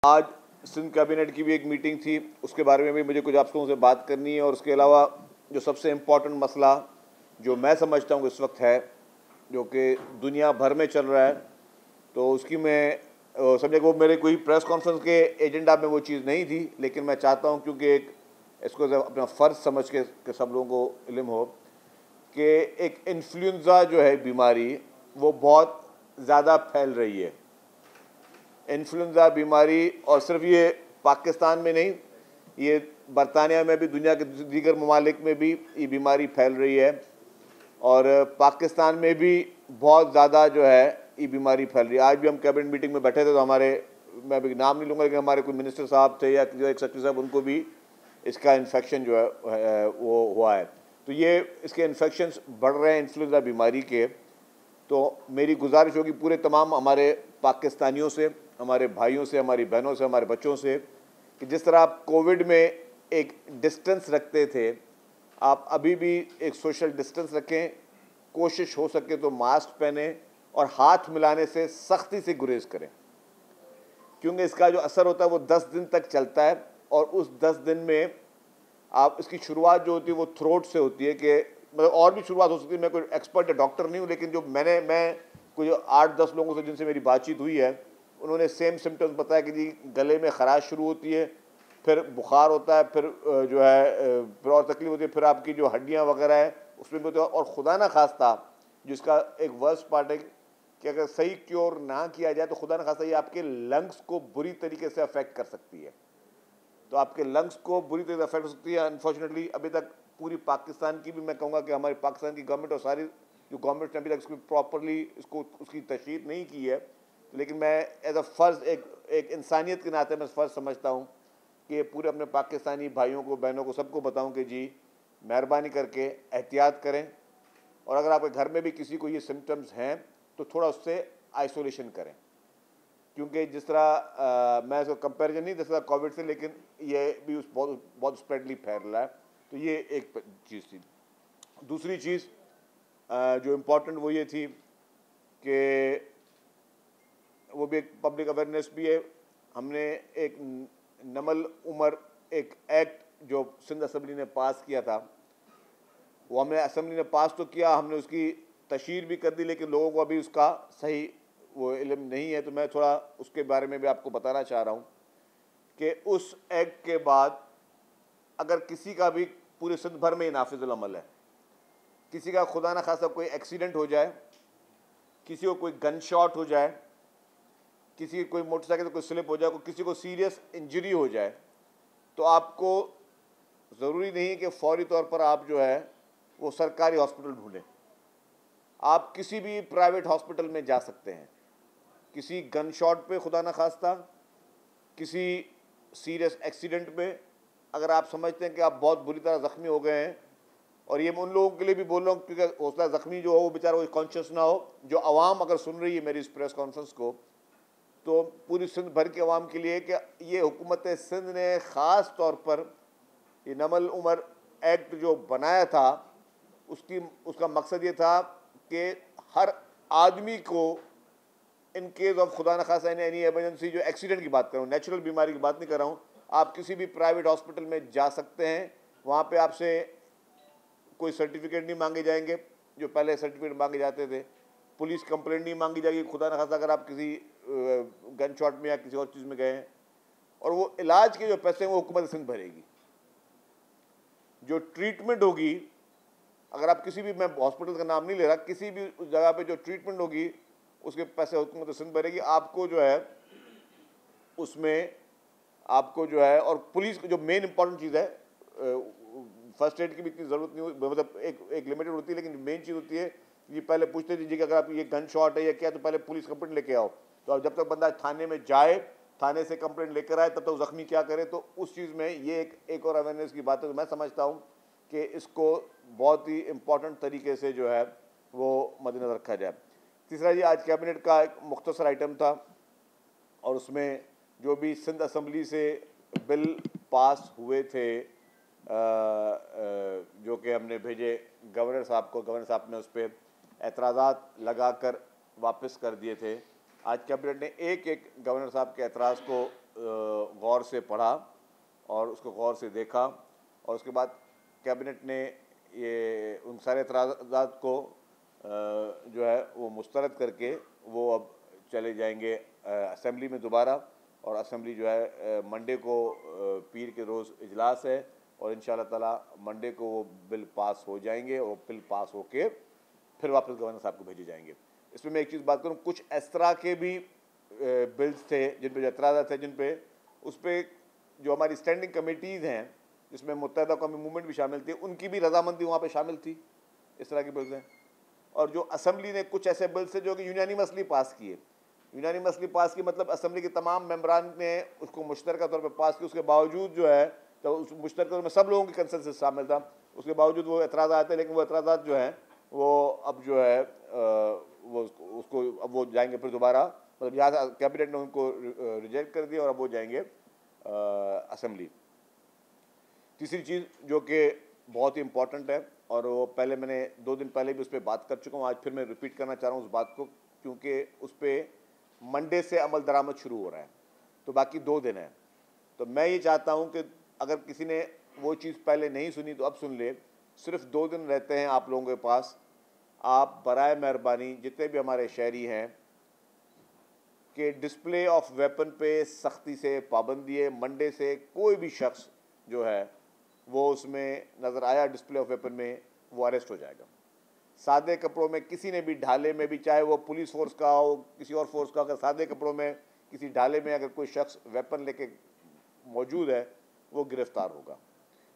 आज सिंध कैबिनेट की भी एक मीटिंग थी, उसके बारे में भी मुझे कुछ आप लोगों से बात करनी है। और उसके अलावा जो सबसे इम्पॉर्टेंट मसला जो मैं समझता हूँ इस वक्त है, जो कि दुनिया भर में चल रहा है, तो उसकी मैं समझे वो मेरे कोई प्रेस कॉन्फ्रेंस के एजेंडा में वो चीज़ नहीं थी, लेकिन मैं चाहता हूँ क्योंकि एक इसको अपना फ़र्ज़ समझ के सब लोगों को इल्म हो कि एक इन्फ्लुएंजा जो है बीमारी वो बहुत ज़्यादा फैल रही है। इन्फ्लुएंजा बीमारी, और सिर्फ ये पाकिस्तान में नहीं, ये बरतानिया में भी, दुनिया के दीगर ममालिक में भी ये बीमारी फैल रही है। और पाकिस्तान में भी बहुत ज़्यादा जो है ये बीमारी फैल रही है। आज भी हम कैबिनेट मीटिंग में बैठे थे, तो हमारे, मैं अभी नाम नहीं लूँगा, लेकिन हमारे कोई मिनिस्टर साहब थे या जो एक सेक्रेटरी साहब, उनको भी इसका इन्फेक्शन जो है वो हुआ है। तो ये इसके इन्फेक्शंस बढ़ रहे हैं इन्फ्लुएंजा बीमारी के। तो मेरी गुजारिश होगी पूरे तमाम हमारे पाकिस्तानियों से, हमारे भाइयों से, हमारी बहनों से, हमारे बच्चों से, कि जिस तरह आप कोविड में एक डिस्टेंस रखते थे, आप अभी भी एक सोशल डिस्टेंस रखें, कोशिश हो सके तो मास्क पहने और हाथ मिलाने से सख्ती से गुरेज करें, क्योंकि इसका जो असर होता है वो 10 दिन तक चलता है। और उस 10 दिन में आप, इसकी शुरुआत जो होती है वो थ्रोट से होती है, कि मतलब और भी शुरुआत हो सकती है। मैं कोई एक्सपर्ट या डॉक्टर नहीं हूँ, लेकिन जो मैं कोई 8-10 लोगों से जिनसे मेरी बातचीत हुई है, उन्होंने सेम सिम्टम्स बताया कि जी गले में खराश शुरू होती है, फिर बुखार होता है, फिर जो है फिर और तकलीफ होती है, फिर आपकी जो हड्डियाँ वगैरह है उसमें भी होता है। और खुदा ना खास्ता, जिसका एक वर्स्ट पार्ट है कि अगर सही क्योर ना किया जाए तो खुदा ना खास्ता ये आपके लंग्स को बुरी तरीके से अफेक्ट कर सकती है। तो आपके लंग्स को बुरी तरीके से अफेक्ट हो सकती है। अनफॉर्चुनेटली अभी तक पूरी पाकिस्तान की भी, मैं कहूँगा कि हमारी पाकिस्तान की गवर्नमेंट और सारी जो गवर्नमेंट ने अभी तक इसको प्रॉपरली इसको उसकी तशरीह नहीं की है, लेकिन मैं एज अ फ़र्ज़ एक इंसानियत के नाते मैं फ़र्ज़ समझता हूँ कि पूरे अपने पाकिस्तानी भाइयों को, बहनों को, सबको बताऊँ कि जी मेहरबानी करके एहतियात करें। और अगर आपके घर में भी किसी को ये सिम्टम्स हैं तो थोड़ा उससे आइसोलेशन करें, क्योंकि जिस तरह मैं इसको कंपैरिजन नहीं दे सकता कोविड से, लेकिन ये भी उस बहुत स्प्रेडली फैल रहा है। तो ये एक चीज़ थी। दूसरी चीज़ जो इम्पोर्टेंट वो ये थी कि वो भी एक पब्लिक अवेयरनेस भी है। हमने एक नमल उमर एक एक्ट जो सिंध असम्बली ने पास किया था, वो हमने असम्बली ने पास तो किया, हमने उसकी तशहीर भी कर दी, लेकिन लोगों को अभी उसका सही वो इल्म नहीं है। तो मैं थोड़ा उसके बारे में भी आपको बताना चाह रहा हूँ कि उस एक्ट के बाद अगर किसी का भी, पूरे सिंध भर में ही नाफिजुल अमल है, किसी का खुदा न खासा कोई एक्सीडेंट हो जाए, किसी को कोई गन शॉट हो जाए, किसी की कोई मोटरसाइकिल से कोई स्लिप हो जाए, किसी को सीरियस इंजरी हो जाए, तो आपको ज़रूरी नहीं कि फौरी तौर पर आप जो है वो सरकारी हॉस्पिटल ढूंढें। आप किसी भी प्राइवेट हॉस्पिटल में जा सकते हैं। किसी गन शॉट पे खुदा न खास्ता, किसी सीरियस एक्सीडेंट में अगर आप समझते हैं कि आप बहुत बुरी तरह ज़ख्मी हो गए हैं, और ये मैं उन लोगों के लिए भी बोल रहा हूँ क्योंकि हौसला ज़ख्मी जो हो वो बेचारा वो कॉन्शियस ना हो, जो आवाम अगर सुन रही है मेरी इस प्रेस कॉन्फ्रेंस को, तो पूरी सिंध भर के अवाम के लिए कि ये हुकूमत सिंध ने ख़ास तौर पर ये नमल उमर एक्ट जो बनाया था, उसका मकसद ये था कि हर आदमी को इन केस ऑफ खुदा न खासा एनी एमरजेंसी, जो एक्सीडेंट की बात कर रहा हूँ, नेचुरल बीमारी की बात नहीं कर रहा हूँ, आप किसी भी प्राइवेट हॉस्पिटल में जा सकते हैं। वहाँ पे आपसे कोई सर्टिफिकेट नहीं मांगे जाएंगे जो पहले सर्टिफिकेट मांगे जाते थे। पुलिस कंप्लेंट नहीं मांगी जाएगी खुदा न खासा अगर आप किसी गन शॉट में या किसी और चीज़ में गए हैं। और वो इलाज के जो पैसे हैं वो हुकूमत सिंध भरेगी। जो ट्रीटमेंट होगी, अगर आप किसी भी, मैं हॉस्पिटल का नाम नहीं ले रहा, किसी भी उस जगह पे जो ट्रीटमेंट होगी उसके पैसे हुकूमत सिंध भरेगी। आपको जो है उसमें आपको जो है, और पुलिस की जो मेन इंपॉर्टेंट चीज़ है, फर्स्ट एड की भी इतनी ज़रूरत नहीं होती, मतलब एक लिमिटेड होती है, लेकिन मेन चीज़ होती है ये पहले पूछते दीजिए कि अगर आप ये गन शॉट है या क्या, तो पहले पुलिस कंप्लेंट लेके आओ। तो अब जब तक बंदा थाने में जाए, थाने से कंप्लेंट लेकर आए, तब तक ज़ख्मी क्या करे। तो उस चीज़ में ये एक और अवेयरनेस की बात है। तो मैं समझता हूँ कि इसको बहुत ही इम्पोर्टेंट तरीके से जो है वो मद्देनज़र रखा जाए। तीसरा जी, आज कैबिनेट का एक मुख्तसर आइटम था, और उसमें जो भी सिंध असम्बली से बिल पास हुए थे जो कि हमने भेजे गवर्नर साहब को, गवर्नर साहब ने उस पर एतराज़ात लगा कर वापस कर दिए थे। आज कैबिनेट ने एक एक गवर्नर साहब के एतराज़ को गौर से पढ़ा और उसको गौर से देखा, और उसके बाद कैबिनेट ने ये उन सारे एतराज़ात को जो है वो मुस्तरद करके वो अब चले जाएंगे असेंबली में दोबारा, और असेंबली जो है मंडे को पीर के रोज़ इजलास है, और इंशाअल्लाह ताला मंडे को वो बिल पास हो जाएंगे, और बिल पास होके फिर वापस गवर्नर साहब को भेजे जाएंगे। इसमें मैं एक चीज़ बात करूँ, कुछ इस तरह के भी बिल्स थे जिन पे एतराज़ात थे, जिन पे उस पर जो हमारी स्टैंडिंग कमेटीज़ हैं जिसमें मुत्तहिदा कौमी मूवमेंट भी शामिल थी, उनकी भी रजामंदी वहाँ पे शामिल थी। इस तरह के बिल्स हैं। और जो असेंबली ने कुछ ऐसे बिल्स थे जो कि यूनानिमसली पास किए, यूनानिमसली पास की मतलब असेंबली के तमाम मेंबरान ने उसको मुश्तरका तौर पर पास किया, उसके बावजूद जो है तो उस मुश्तरका में सब लोगों की कंसेंसस शामिल था, उसके बावजूद वो एतराज़ आते, लेकिन वो एतराज़ात जो हैं वो अब जो है वो उसको अब वो जाएंगे फिर दोबारा, मतलब यहाँ से कैबिनेट ने उनको रिजेक्ट कर दिया और अब वो जाएंगे असेंबली। तीसरी चीज़ जो कि बहुत ही इम्पॉर्टेंट है, और वो पहले मैंने 2 दिन पहले भी उस पर बात कर चुका हूँ, आज फिर मैं रिपीट करना चाह रहा हूँ उस बात को, क्योंकि उस पर मंडे से अमल दरामद शुरू हो रहा है, तो बाकी 2 दिन है। तो मैं ये चाहता हूँ कि अगर किसी ने वो चीज़ पहले नहीं सुनी तो अब सुन ले। सिर्फ 2 दिन रहते हैं आप लोगों के पास, आप बराए मेहरबानी जितने भी हमारे शहरी हैं कि डिस्प्ले ऑफ वेपन पे सख्ती से पाबंदी है। मंडे से कोई भी शख्स जो है वो उसमें नज़र आया डिस्प्ले ऑफ वेपन में, वो अरेस्ट हो जाएगा। सादे कपड़ों में किसी ने भी ढाले में भी, चाहे वो पुलिस फोर्स का हो किसी और फोर्स का, अगर सादे कपड़ों में किसी ढाले में अगर कोई शख्स वेपन लेके मौजूद है वो गिरफ्तार होगा।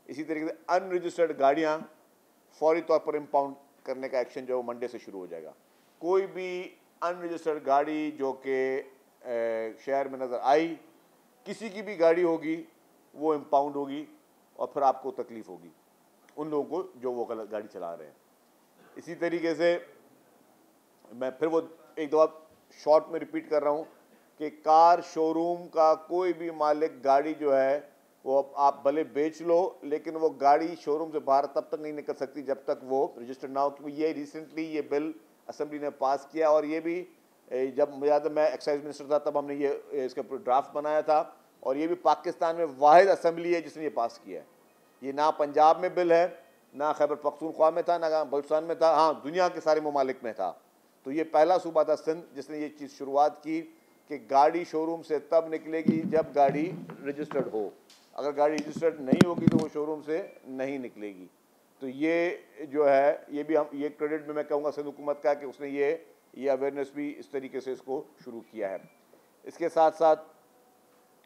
इसी तरीके से अनरजिस्टर्ड गाड़ियाँ फौरी तौर पर इम्पाउंड करने का एक्शन जो है वो मंडे से शुरू हो जाएगा। कोई भी अनरजिस्टर्ड गाड़ी जो कि शहर में नज़र आई, किसी की भी गाड़ी होगी वो इम्पाउंड होगी, और फिर आपको तकलीफ़ होगी उन लोगों को जो वो गलत गाड़ी चला रहे हैं। इसी तरीके से मैं फिर वो एक दफ़ा शॉर्ट में रिपीट कर रहा हूँ कि कार शोरूम का कोई भी मालिक गाड़ी जो है वो आप भले बेच लो, लेकिन वो गाड़ी शोरूम से बाहर तब तक नहीं निकल सकती जब तक वो रजिस्टर्ड ना हो। क्योंकि ये रिसेंटली ये बिल असेंबली ने पास किया, और ये भी जब मुझे याद है मैं एक्साइज मिनिस्टर था तब हमने ये इसका ड्राफ्ट बनाया था, और ये भी पाकिस्तान में वाहिद असेंबली है जिसने ये पास किया है। ये ना पंजाब में बिल है, ना खैबर पख्तूनख्वा में था, ना बलूचिस्तान में था, हाँ दुनिया के सारे ममालिक में था। तो ये पहला सूबा था सिंध जिसने ये चीज़ शुरुआत की कि गाड़ी शोरूम से तब निकलेगी जब गाड़ी रजिस्टर्ड हो। अगर गाड़ी रजिस्टर्ड नहीं होगी तो वो शोरूम से नहीं निकलेगी। तो ये जो है ये भी हम ये क्रेडिट में मैं कहूँगा सिंध हुकूमत का कि उसने ये अवेयरनेस भी इस तरीके से इसको शुरू किया है। इसके साथ साथ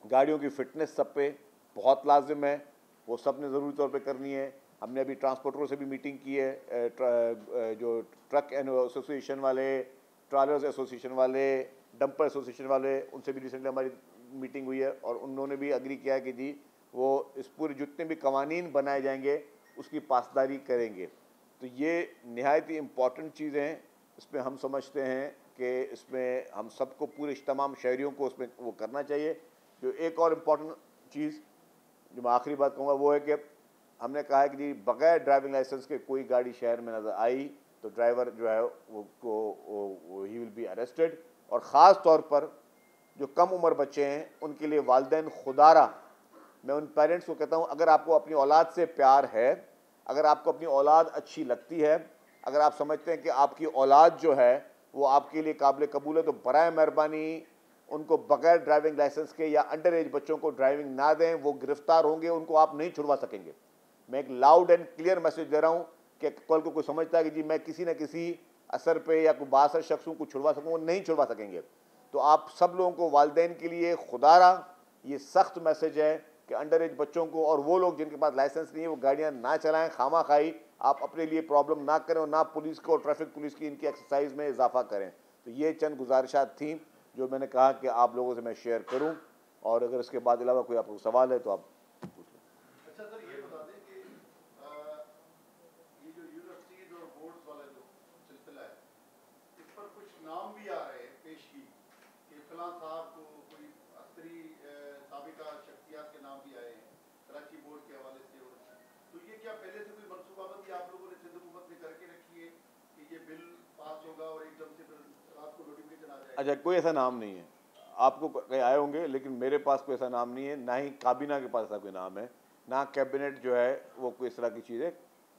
गाड़ियों की फ़िटनेस सब पे बहुत लाजिम है, वो सब ने ज़रूरी तौर पे करनी है। हमने अभी ट्रांसपोर्टरों से भी मीटिंग की है, जो ट्रक एसोसिएशन वाले, ट्रालर्स एसोसिएशन वाले, डंपर एसोसिएशन वाले, उनसे भी रिसेंटली हमारी मीटिंग हुई है, और उन्होंने भी अग्री किया है कि जी वो इस पूरे जितने भी कवानीन बनाए जाएंगे उसकी पासदारी करेंगे। तो ये नहायत ही इम्पॉर्टेंट चीज़ें हैं। इसमें हम समझते हैं कि इसमें हम सबको पूरे तमाम शहरियों को उसमें वो करना चाहिए। जो एक और इम्पॉर्टेंट चीज़ जो मैं आखिरी बात कहूँगा वो है कि हमने कहा है कि जी बग़ैर ड्राइविंग लाइसेंस के कोई गाड़ी शहर में नज़र आई तो ड्राइवर जो है वो ही विल बी अरेस्टेड। और ख़ास तौर पर जो कम उम्र बच्चे हैं उनके लिए वालिदैन खुदारा, मैं उन पेरेंट्स को कहता हूँ, अगर आपको अपनी औलाद से प्यार है, अगर आपको अपनी औलाद अच्छी लगती है, अगर आप समझते हैं कि आपकी औलाद जो है वो आपके लिए काबिल कबूल है, तो बराए मेहरबानी उनको बग़ैर ड्राइविंग लाइसेंस के या अंडर एज बच्चों को ड्राइविंग ना दें। वो गिरफ्तार होंगे, उनको आप नहीं छुड़वा सकेंगे। मैं एक लाउड एंड क्लियर मैसेज दे रहा हूँ कि कल को कोई समझता है कि जी मैं किसी न किसी असर पे या कोई बासर शख्सों को छुड़वा सकूँ, वो नहीं छुड़वा सकेंगे। तो आप सब लोगों को वालिदैन के लिए खुदारा ये सख्त मैसेज है कि अंडर एज बच्चों को और वो लोग जिनके पास लाइसेंस नहीं है वो गाड़ियाँ ना चलाएं, खामा खाई आप अपने लिए प्रॉब्लम ना करें और ना पुलिस को और ट्रैफिक पुलिस की इनकी एक्सरसाइज में इजाफा करें। तो ये चंद गुजारिशात थी जो मैंने कहा कि आप लोगों से मैं शेयर करूं, और अगर इसके बाद अलावा कोई आपको सवाल है तो आप पूछ लें। अच्छा सर, ये बता दें कि ये जो यूनिवर्सिटीज और बोर्ड्स वाला जो सिलसिला है, इस पर कुछ नाम भी आ रहे हैं पेशगी कि फलां साहब को कोई अस्त्री साबिका शख्सियात के नाम भी आए हैं कराची बोर्ड के हवाले से। तो ये क्या पहले से कोई मनसूबाबंदी आप लोगों ने सिंध हुकूमत ने करके रखी है कि ये बिल पास होगा और एकदम से फिर रात को नोटिफिकेशन आ जाएगा? अच्छा, कोई ऐसा नाम नहीं है। आपको कहीं आए होंगे, लेकिन मेरे पास कोई ऐसा नाम नहीं है, ना ही काबीना के पास ऐसा कोई नाम है, ना कैबिनेट जो है वो कोई इस तरह की चीज़ है।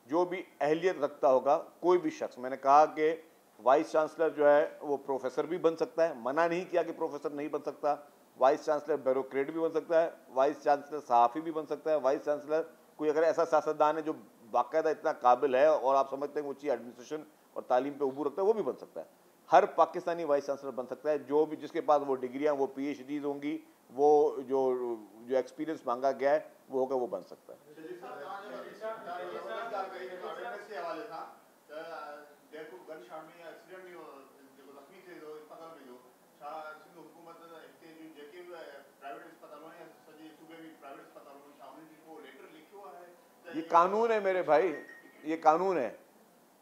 जो भी अहलियत रखता होगा कोई भी शख्स, मैंने कहा कि वाइस चांसलर जो है वो प्रोफेसर भी बन सकता है, मना नहीं किया कि प्रोफेसर नहीं बन सकता, वाइस चांसलर ब्यूरोक्रेट भी बन सकता है, वाइस चांसलर सहाफ़ी भी बन सकता है, वाइस चांसलर कोई अगर ऐसा सियासतदान है जो बाकायदा इतना काबिल है और आप समझते हैं वो चीज़ एडमिनिस्ट्रेशन और तालीम पे उबू रखता है, वो भी बन सकता है। हर पाकिस्तानी वाइस चांसलर बन सकता है, जो भी जिसके पास वो डिग्रियाँ, वो PhDs होंगी, वो जो जो एक्सपीरियंस मांगा गया है वो होगा, वो बन सकता है। ये कानून है मेरे भाई, ये कानून है।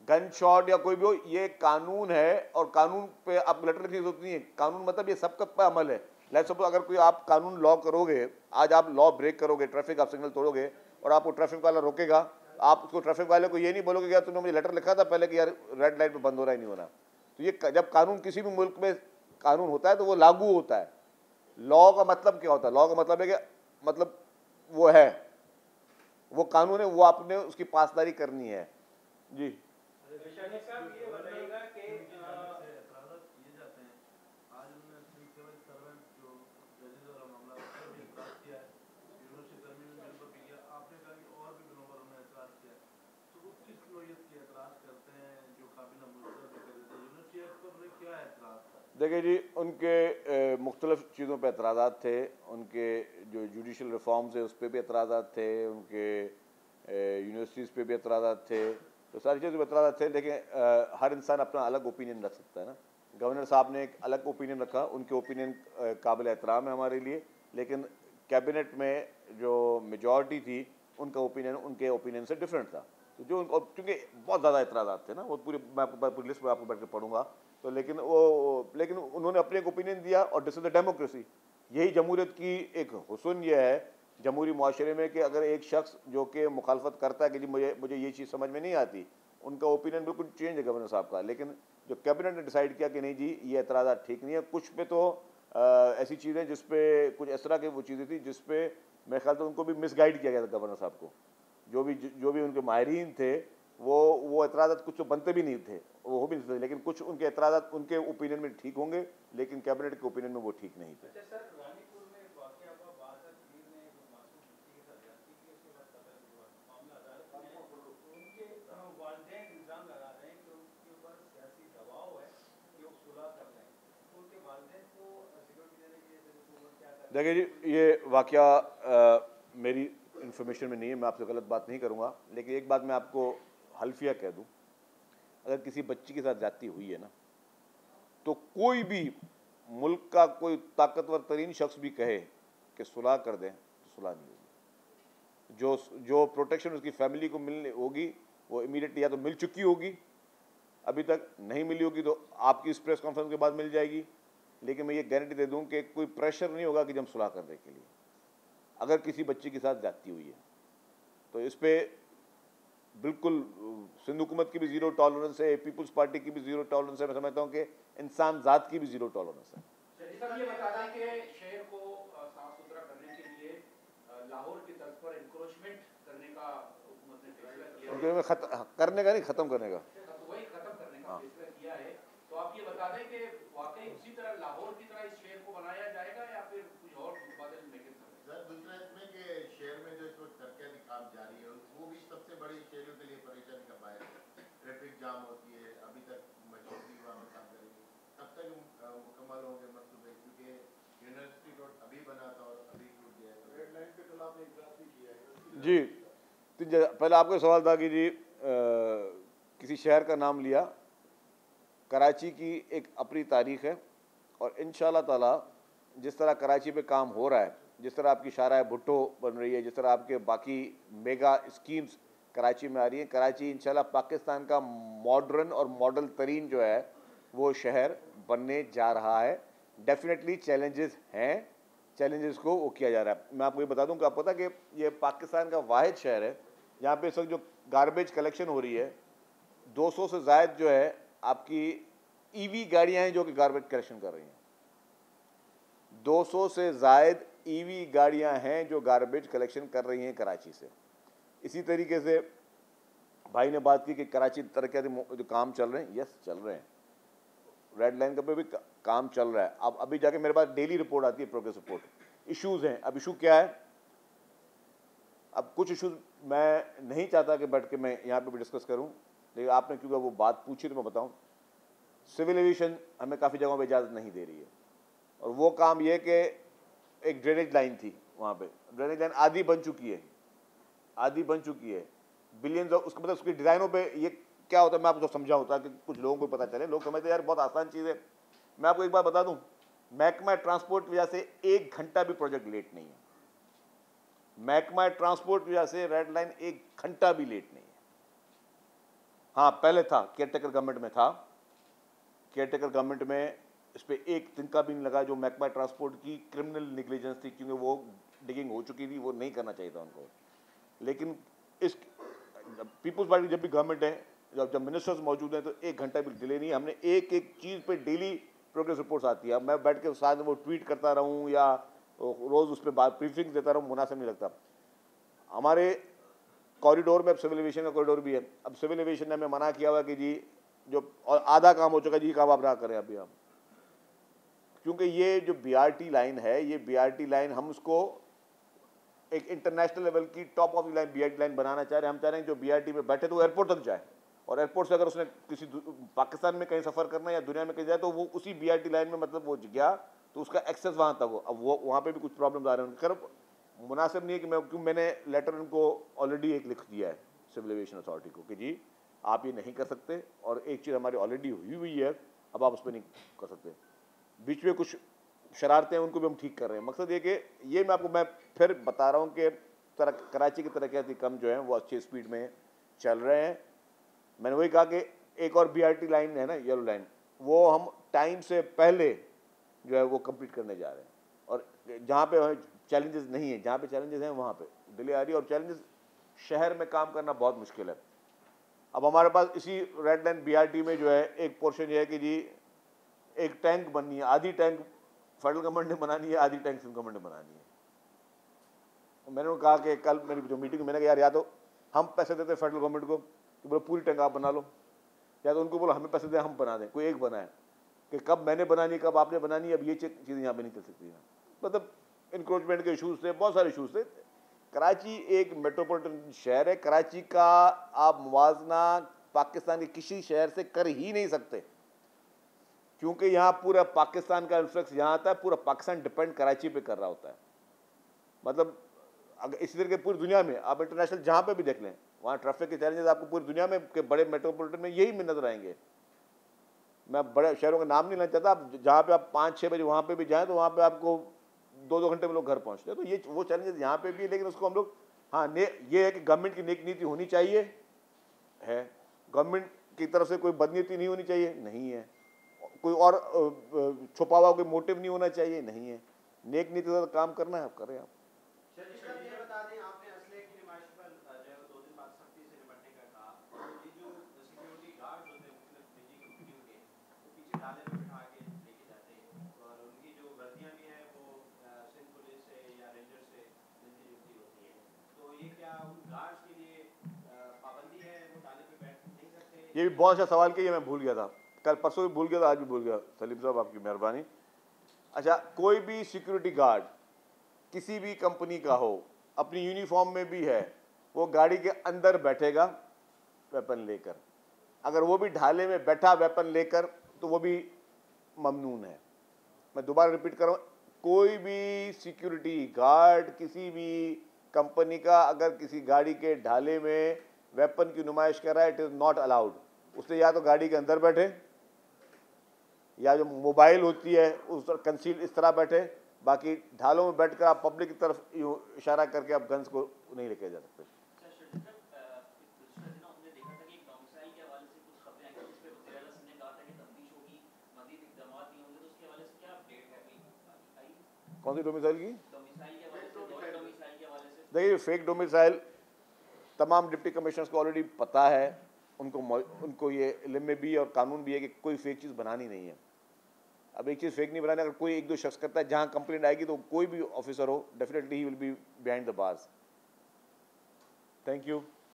गन शॉट या कोई भी हो, ये कानून है और कानून पे आप लेटर लिखने की जरूरत नहीं है। कानून मतलब ये सबका पे अमल है। लेट्स सपोज अगर कोई आप कानून लॉ करोगे, आज आप लॉ ब्रेक करोगे, ट्रैफिक आप सिग्नल तोड़ोगे और आपको ट्रैफिक वाला रोकेगा, आप उसको ट्रैफिक वाले को ये नहीं बोलोगे यार तुमने मुझे लेटर लिखा था पहले कि यार रेड लाइट पे बंद हो रहा है, नहीं हो रहा। तो ये जब कानून किसी भी मुल्क में कानून होता है तो वो लागू होता है। लॉ का मतलब क्या होता है? लॉ का मतलब है कि मतलब वो है, वो कानून है, वो आपने उसकी पासदारी करनी है। जी देखिए जी, उनके मुख्तलिफ़ चीज़ों पर एतराज़ात थे, उनके जो जुडिशल रिफॉर्म्स है उस पर भी एतराज़ात थे, उनके यूनिवर्सिटीज़ पे भी एतराज़ात थे, तो सारी चीज़ों पर एतराज़ात थे। लेकिन हर इंसान अपना अलग ओपिनियन रख सकता है ना। गवर्नर साहब ने एक अलग ओपिनियन रखा, उनके ओपिनियन काबिल एहतराम है हमारे लिए, लेकिन कैबिनेट में जो मेजॉरिटी थी उनका ओपिनियन उनके ओपिनियन से डिफरेंट था। तो जो क्योंकि बहुत ज़्यादा एतराज़ात थे ना, वो पूरी मैं आपको पूरी लिस्ट में आपको बैठ के पढ़ूंगा, तो लेकिन उन्होंने अपने एक ओपिनियन दिया और दिस इज़ द डेमोक्रेसी। यही जमहूरियत की एक हुस्न ये है जमहूरी माशरे में कि अगर एक शख्स जो कि मुखालफत करता है कि जी मुझे ये चीज़ समझ में नहीं आती, उनका ओपिनियन बिल्कुल चेंज है गवर्नर साहब का, लेकिन जो कैबिनेट ने डिसाइड किया कि नहीं जी ये एतराज़ात ठीक नहीं है। कुछ पे तो ऐसी चीज़ें जिस पे कुछ इस तरह की वो चीज़ें थी जिस पे मेरे ख्याल से उनको भी मिसगाइड किया गया था गवर्नर साहब को। जो भी उनके माहिरीन थे वो एतराज़ात कुछ तो बनते भी नहीं थे, वो हो भी नहीं थे, लेकिन कुछ उनके एतराज़ात उनके ओपिनियन में ठीक होंगे, लेकिन कैबिनेट के ओपिनियन में वो ठीक नहीं थे। देखिए जी, ये वाक़या मेरी इन्फॉर्मेशन में नहीं है, मैं आपसे गलत बात नहीं करूँगा, लेकिन एक बात मैं आपको हल्फिया कह दूँ, अगर किसी बच्ची के साथ ज़्यादती हुई है ना, तो कोई भी मुल्क का कोई ताकतवर तरीन शख्स भी कहे कि सुलह कर दें तो सुलह नहीं होगी। जो प्रोटेक्शन उसकी फैमिली को मिलने होगी वो इमीडिएटली या तो मिल चुकी होगी, अभी तक नहीं मिली होगी तो आपकी इस प्रेस कॉन्फ्रेंस के बाद मिल जाएगी, लेकिन मैं ये गारंटी दे दूं कि कोई प्रेशर नहीं होगा कि जब सुलह करने के लिए अगर किसी बच्ची के साथ ज्यादती हुई है। तो इस पर बिल्कुल सिंध हुकूमत की भी ज़ीरो टॉलरेंस है, पीपल्स पार्टी की भी ज़ीरो टॉलरेंस है, मैं समझता हूँ कि इंसान ज़ात की भी ज़ीरो टॉलरेंस है। ये बता दें कि शहर को साफ सुथरा करने के लिए लाहौर की तर्ज पर एनक्रोचमेंट करने का हुकूमत ने फैसला किया है। करने का नहीं, ख़त्म करने का। वही खत्म करने का फैसला किया है, तो आप ये बता दें कि वाकई उसी तरह लाहौर की तरह इस शहर को बनाया जाएगा या फिर कुछ और मुतबादिल मैकेनिज्म है? दूसरा इसमें कि शहर में जो इस वक्त तरक्याती काम जारी है वो भी सबसे बड़ी शहरों के लिए परेशानी का बायस है। ट्रैफिक जाम होती है, अभी तक मजबूरी वहाँ पर काम करेगी, कब तक मुकम्मल होंगे मंसूबे? क्योंकि यूनिवर्सिटी रोड अभी बना था और अभी टूट गया है। रेड लाइन के खिलाफ एक इजलास भी किया है जी। तो पहले आपको सवाल था कि जी किसी शहर का नाम लिया, कराची की एक अपनी तारीख है और इंशाल्लाह ताला जिस तरह कराची पे काम हो रहा है, जिस तरह आपकी शाहराह भुट्टो बन रही है, जिस तरह आपके बाकी मेगा स्कीम्स कराची में आ रही हैं, कराची इंशाल्लाह पाकिस्तान का मॉडर्न और मॉडल तरीन जो है वो शहर बनने जा रहा है। डेफिनेटली चैलेंजेस हैं, चैलेंजेस को वो किया जा रहा है। मैं आपको ये बता दूं कि आपको पता कि ये पाकिस्तान का वाहिद शहर है यहाँ पे इस वक्त जो गार्बेज कलेक्शन हो रही है 200 से ज़ायद जो है आपकी ईवी गाड़ियाँ हैं जो कि गार्बेज कलेक्शन कर रही हैं। 200 से ज़ायद ईवी गाड़ियां हैं जो गार्बेज कलेक्शन कर रही हैं कराची से। इसी तरीके से भाई ने बात की कि कराची तरक्याती जो काम चल रहे हैं, यस चल रहे हैं, रेड लाइन का पे भी काम चल रहा है। अब अभी जाके मेरे पास डेली रिपोर्ट आती है, प्रोग्रेस रिपोर्ट। इश्यूज हैं, अब इशू क्या है, अब कुछ इश्यूज मैं नहीं चाहता कि बैठ के मैं यहाँ पे भी डिस्कस करूँ, लेकिन आपने क्योंकि वो बात पूछी तो मैं बताऊँ। सिविल एविएशन हमें काफ़ी जगहों पे इजाज़त नहीं दे रही है, और वो काम ये कि एक ड्रेनेज लाइन थी वहाँ पे, ड्रेनेज लाइन आधी बन चुकी है, आधी बन चुकी है, बिलियंस ऑफ, उसका मतलब उसकी डिज़ाइनों पे ये क्या होता है मैं आपको समझाऊँ ताकि कुछ लोगों को पता चले। लोग समझते हैं यार बहुत आसान चीज़ है। मैं आपको एक बात बता दूँ, महकमा ट्रांसपोर्ट की वजह से 1 घंटा भी प्रोजेक्ट लेट नहीं है। महकमा ट्रांसपोर्ट की वजह से रेड लाइन 1 घंटा भी लेट नहीं है। हाँ पहले था, केयरटेकर गवर्नमेंट में था, केयरटेकर गवर्नमेंट में इस पर एक तिनका भी नहीं लगा, जो महकमा ट्रांसपोर्ट की क्रिमिनल निग्लिजेंस थी, क्योंकि वो डिगिंग हो चुकी थी, वो नहीं करना चाहिए था उनको। लेकिन इस पीपुल्स पार्टी जब भी गवर्नमेंट है, जब मिनिस्टर्स मौजूद हैं, तो 1 घंटा भी डिले नहीं। हमने एक एक चीज़ पे डेली प्रोग्रेस रिपोर्ट्स आती है। अब मैं बैठ के साथ वो ट्वीट करता रहूँ या रोज़ उस पर बात ब्रीफिंग देता रहूँ, मुनासिब नहीं लगता। हमारे कॉरिडोर में अब सिविल एविएशन का कॉरिडोर भी है। अब सिविल एविएशन ने हमें मना किया हुआ कि जी जो, और आधा काम हो चुका जी, काम आप ना करें अभी हम, क्योंकि ये जो BRT लाइन है, ये BRT लाइन हम उसको एक इंटरनेशनल लेवल की top of the line BRT line बनाना चाह रहे हैं। हम चाह रहे हैं जो BRT पे बैठे तो वो एयरपोर्ट तक जाए, और एयरपोर्ट से अगर उसने किसी पाकिस्तान में कहीं सफ़र करना है या दुनिया में कहीं जाए तो वो उसी BRT लाइन में, मतलब वो गया तो उसका एक्सेस वहाँ तक हो। अब वो वहाँ पे भी कुछ प्रॉब्लम आ रहे हैं। खैर मुनासिब नहीं है कि मैं, क्योंकि मैंने लेटर उनको ऑलरेडी एक लिख दिया है सिविल एविएशन अथॉरिटी को कि जी आप ये नहीं कर सकते, और एक चीज़ हमारी ऑलरेडी हुई है, अब आप उस पर नहीं कर सकते। बीच में कुछ शरारतें हैं, उनको भी हम ठीक कर रहे हैं। मकसद ये कि ये मैं फिर बता रहा हूँ कि कराची की तरक्याती काम जो है वो अच्छी स्पीड में चल रहे हैं। मैंने वही कहा कि एक और BRT लाइन है ना, येलो लाइन, वो हम टाइम से पहले जो है वो कंप्लीट करने जा रहे हैं। और जहाँ पे चैलेंजेस नहीं है, जहाँ पे चैलेंजेस हैं वहाँ पे डिले आ रही है, और चैलेंजेस शहर में काम करना बहुत मुश्किल है। अब हमारे पास इसी रेड लाइन BRT में जो है एक पोर्शन ये है कि जी एक टैंक बननी है, आधी टैंक फेडरल गवर्नमेंट ने बनानी है, आधी टैंक सेंट्रल गवर्नमेंट ने बनानी है। तो मैंने उनको कहा कि कल मेरी जो मीटिंग, मैंने कहा यार या तो हम पैसे देते फेडरल गवर्नमेंट को कि बोलो पूरी टैंक आप बना लो, या तो उनको बोलो हमें पैसे दें हम बना दें, कोई एक बनाए। कि कब मैंने बनानी कब आपने बनानी, अब ये चीज़ें यहाँ पे नहीं चल सकती हैं। मतलब इंक्रोचमेंट के इशूज़ थे, बहुत सारे इशूज़ थे। कराची एक मेट्रोपॉलिटन शहर है, कराची का आप मुवाजना पाकिस्तान के किसी शहर से कर ही नहीं सकते, क्योंकि यहाँ पूरा पाकिस्तान का इन्फ्लक्स यहाँ आता है, पूरा पाकिस्तान डिपेंड कराची पे कर रहा होता है। मतलब अगर इसी तरीके पूरी दुनिया में आप इंटरनेशनल जहाँ पे भी देख लें, वहाँ ट्रैफिक के चैलेंजेस आपको पूरी दुनिया में के बड़े मेट्रोपॉलिटन में यही में नजर आएंगे। मैं बड़े शहरों का नाम नहीं लेना चाहता, आप जहाँ पे आप 5-6 बजे वहाँ पे भी जाएँ तो वहाँ पे आपको 2-2 घंटे में लोग घर पहुँचते हैं। तो ये वो चैलेंजेस यहाँ पे भी है, लेकिन उसको हम लोग, हाँ ये है कि गवर्नमेंट की नेक नीति होनी चाहिए है, गवर्नमेंट की तरफ से कोई बदनीति नहीं होनी चाहिए, नहीं है, कोई और छुपा हुआ कोई मोटिव नहीं होना चाहिए, नहीं है, नेक नीति से काम करना है, आप करें आप। ये भी बहुत अच्छा सवाल किया, मैं भूल गया था, कल परसों भी भूल गया था, आज भी भूल गया। सलीम साहब आपकी मेहरबानी। अच्छा, कोई भी सिक्योरिटी गार्ड किसी भी कंपनी का हो, अपनी यूनिफॉर्म में भी है, वो गाड़ी के अंदर बैठेगा वेपन लेकर। अगर वो भी ढाले में बैठा वेपन लेकर तो वो भी ममनून है। मैं दोबारा रिपीट कर रहा हूँ, कोई भी सिक्योरिटी गार्ड किसी भी कंपनी का अगर किसी गाड़ी के ढाले में वेपन की नुमाइश कर रहा है, इट इज़ नॉट अलाउड। उससे या तो गाड़ी के अंदर बैठे, या जो मोबाइल होती है उस तरह कंसील इस तरह बैठे, बाकी ढालों में बैठकर आप पब्लिक की तरफ इशारा करके आप गन्स को नहीं लेके जा सकते। कौन सी डोमिसाइल की? देखिए फेक डोमिसाइल तमाम डिप्टी कमिश्नर्स को ऑलरेडी पता है, उनको ये इल्म में भी और कानून भी है कि कोई फेक चीज़ बनानी नहीं है। अब एक चीज़ फेक नहीं बनाने, अगर कोई एक दो शख्स करता है, जहाँ कंप्लेंट आएगी तो कोई भी ऑफिसर हो, definitely he will be behind the bars. Thank you.